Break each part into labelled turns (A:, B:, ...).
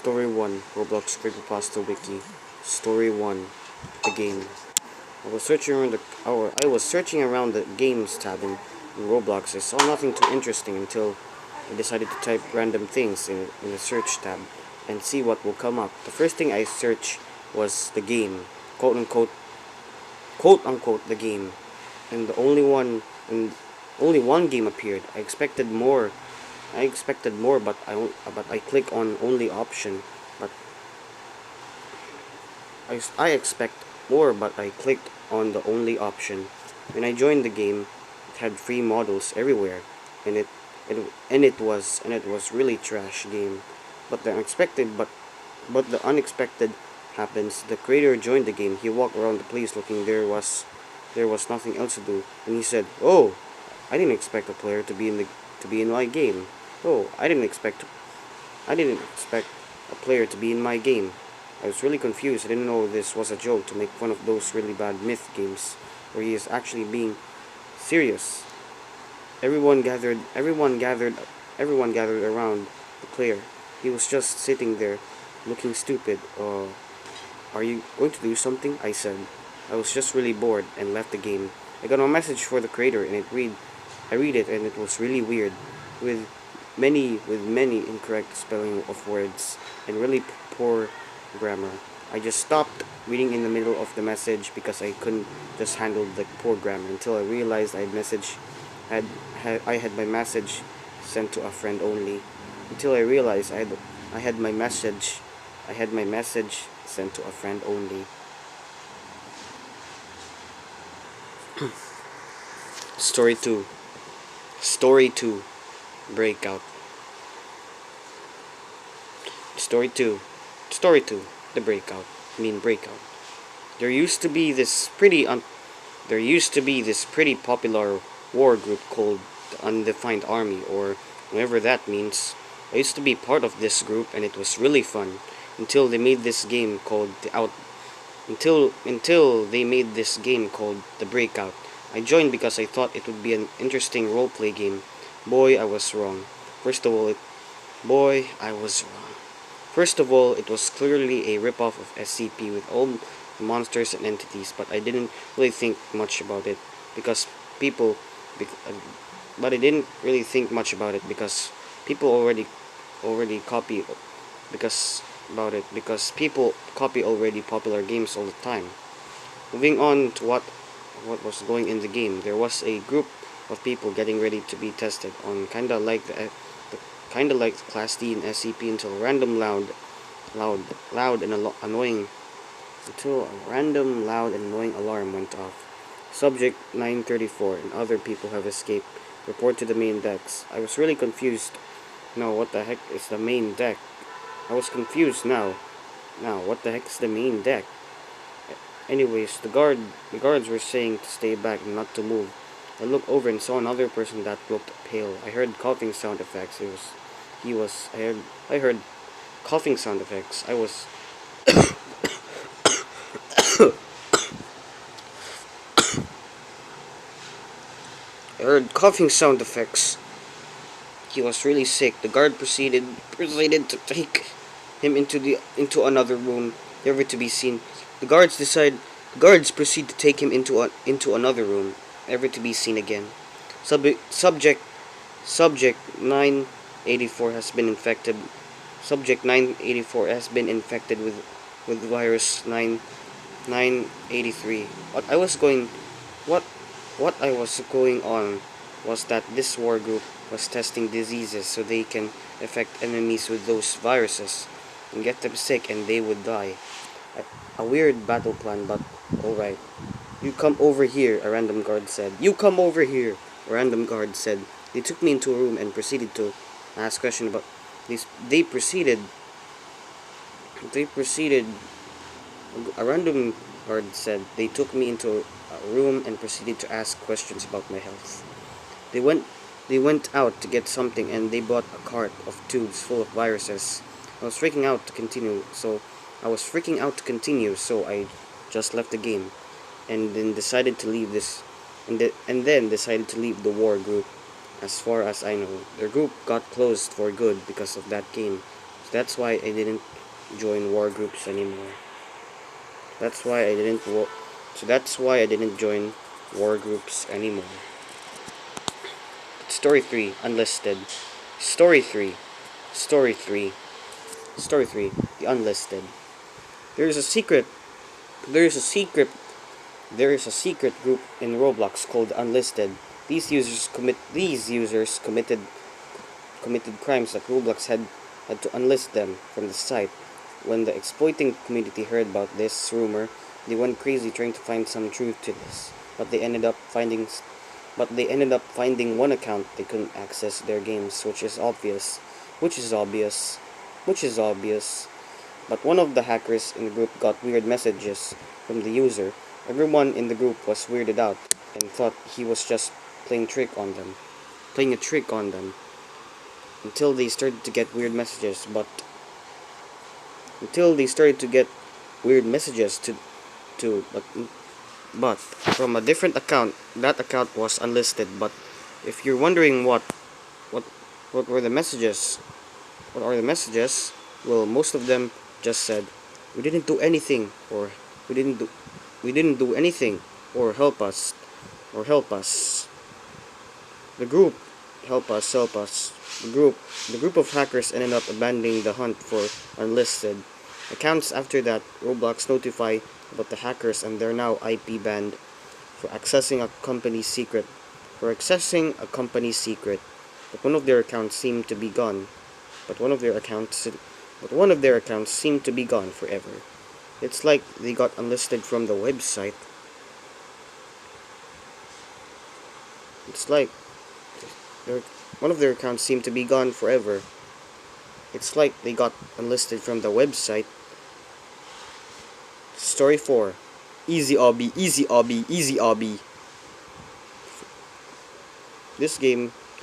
A: Story 1, Roblox Creepypasta Wiki. Story 1, the game. I was searching around the games tab in Roblox. I saw nothing too interesting until I decided to type random things in the search tab and see what will come up. The first thing I searched was the game, quote unquote the game, and only one game appeared. I expected more, but I click on only option. But I expect more, but I clicked on the only option. When I joined the game, it had free models everywhere, and it was really trash game. But the unexpected happens. The creator joined the game. He walked around the place looking there was nothing else to do, and he said, "Oh, I didn't expect a player to be in my game. Oh, I didn't expect a player to be in my game." I was really confused. I didn't know this was a joke to make fun of those really bad myth games where he is actually being serious. Everyone gathered around the player. He was just sitting there looking stupid. Are you going to do something? I said. I was just really bored and left the game. I got a message for the creator and I read it, and it was really weird with many incorrect spelling of words and really poor grammar. I just stopped reading in the middle of the message because I couldn't just handle the poor grammar until I realized I had my message sent to a friend only. Until I realized I had my message sent to a friend only. Story 2. Story 2. Breakout. Story 2. Story 2. The breakout. Breakout. There used to be this pretty popular war group called the Undefined Army, or whatever that means. I used to be part of this group, and it was really fun until they made this game called the Breakout. I joined because I thought it would be an interesting roleplay game. Boy, I was wrong. First of all, it was clearly a ripoff of SCP with all the monsters and entities, but I didn't really think much about it because people people already copy because people copy already popular games all the time. Moving on to what was going in the game, there was a group of people getting ready to be tested on kinda like Class D and SCP until a random loud and annoying alarm went off. Subject 934 and other people have escaped. Report to the main decks. I was really confused. No, what the heck is the main deck? I was confused now. Now, what the heck is the main deck? Anyways, the guards were saying to stay back and not to move. I looked over and saw another person that looked pale. I heard coughing sound effects. I heard coughing sound effects. I heard coughing sound effects. He was really sick. The guard proceeded to take him into another room, never to be seen. The guards proceed to take him into another room, never to be seen again. Subject 984 has been infected. Subject 984 has been infected with virus 983. What I was going on was that this war group was testing diseases so they can infect enemies with those viruses and get them sick and they would die. A weird battle plan, but alright. You come over here, a random guard said. You come over here, a random guard said. They took me into a room and proceeded to ask questions about this. A random guard said. They took me into a room and proceeded to ask questions about my health. They went out to get something and they bought a cart of tubes full of viruses. I was freaking out to continue, so I just left the game and then decided to leave the war group. As far as I know, their group got closed for good because of that game. That's why I didn't join war groups anymore. That's why I didn't so that's why I didn't join war groups anymore. Story 3, Unlisted. Story 3. Story 3. Story 3, The Unlisted. There is a secret there is a secret there is a secret group in Roblox called Unlisted. These users committed crimes that Roblox had to unlist them from the site. When the exploiting community heard about this rumor, they went crazy trying to find some truth to this. But they ended up finding one account they couldn't access their games, which is obvious, which is obvious. But one of the hackers in the group got weird messages from the user. Everyone in the group was weirded out and thought he was just playing a trick on them, until they started to get weird messages. To but from a different account. That account was unlisted. But if you're wondering what what were the messages, what are the messages? Well, most of them just said, "We didn't do anything," or "We didn't do we didn't do anything," or help us." The group help us. The group of hackers ended up abandoning the hunt for unlisted accounts. After that, Roblox notified about the hackers, and they're now IP banned for accessing a company's secret. But one of their accounts seemed to be gone. But one of their accounts seemed to be gone forever. It's like they got unlisted from the website. It's like one of their accounts seemed to be gone forever. It's like they got unlisted from the website. Story 4. Easy obby, easy obby, easy obby. This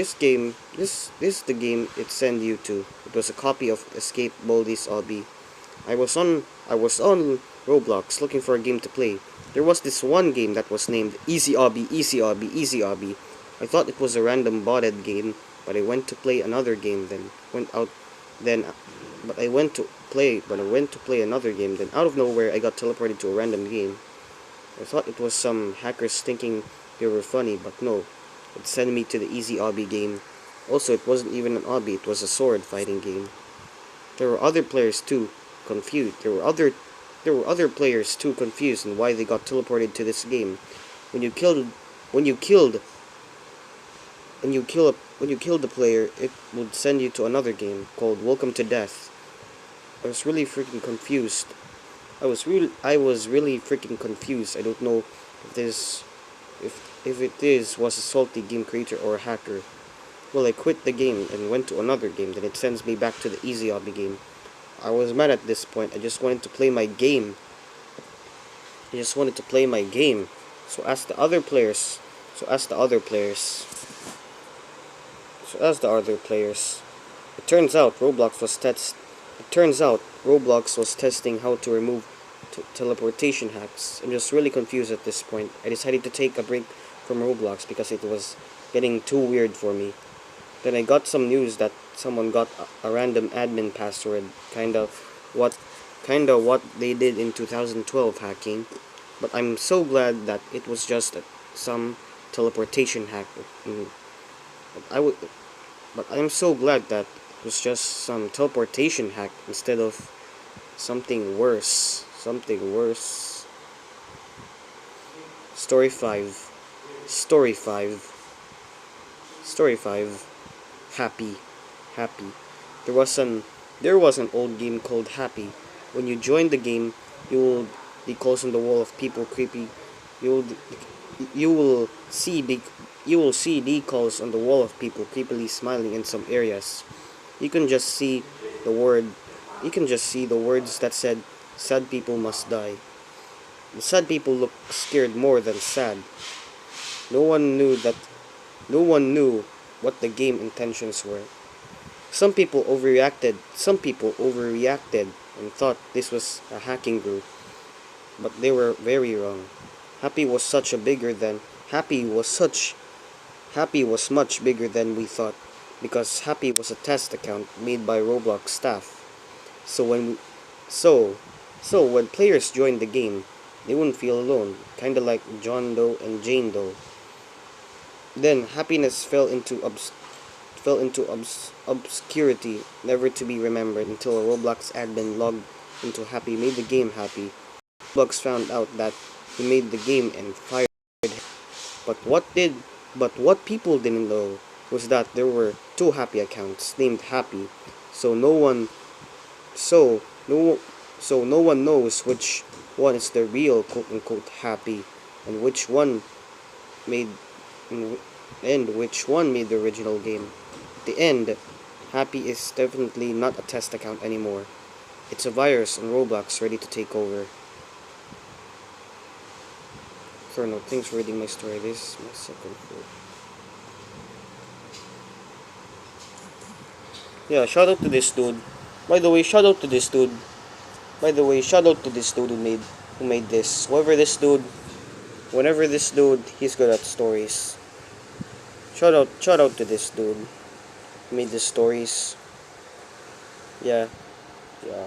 A: is the game it sent you to. It was a copy of Escape Baldi's obby. I was on Roblox looking for a game to play. There was this one game that was named Easy Obby, Easy Obby, Easy Obby. I thought it was a random botted game, but I went to play another game, but I went to play another game, then out of nowhere I got teleported to a random game. I thought it was some hackers thinking they were funny, but no. It sent me to the Easy Obby game. Also, it wasn't even an obby, it was a sword fighting game. There were other players too confused. There were other players too confused on why they got teleported to this game. When you killed the player, it would send you to another game called Welcome to Death. I was really freaking confused. I was really freaking confused. I don't know if it was a salty game creator or a hacker. Well, I quit the game and went to another game. Then it sends me back to the Easy Obby game. I was mad at this point. I just wanted to play my game. So as the other players, it turns out Roblox was testing how to remove teleportation hacks. I'm just really confused at this point. I decided to take a break from Roblox because it was getting too weird for me. Then I got some news that someone got a random admin password, kinda what they did in 2012 hacking. But I'm so glad that it was just some teleportation hack. But I'm so glad that it was just some teleportation hack instead of something worse. Story 5. Happy. There was an old game called Happy. When you join the game, you will be close on the wall of people creepy. You will see decals on the wall of people creepily smiling in some areas. You can just see the words that said sad people must die. The sad people looked scared more than sad. No one knew what the game intentions were. Some people overreacted and thought this was a hacking group, but they were very wrong. Happy was much bigger than we thought, because Happy was a test account made by Roblox staff. So when so so when players joined the game, they wouldn't feel alone, kinda like John Doe and Jane Doe. Then happiness fell into obscurity, never to be remembered until a Roblox admin logged into Happy made the game happy. Roblox found out that he made the game and fired him. But what did but what people didn't know was that there were two Happy accounts named Happy. So no one so no so no one knows which one is the real quote unquote Happy and which one made and which one made the original game. At the end, Happy is definitely not a test account anymore. It's a virus on Roblox ready to take over. Colonel, thanks for reading my story. This is my second quote. Yeah, shout out to this dude. By the way, shout out to this dude. By the way, shout out to this dude who made this. Whenever this dude, he's good at stories. Shout out to this dude who made the stories. Yeah, yeah.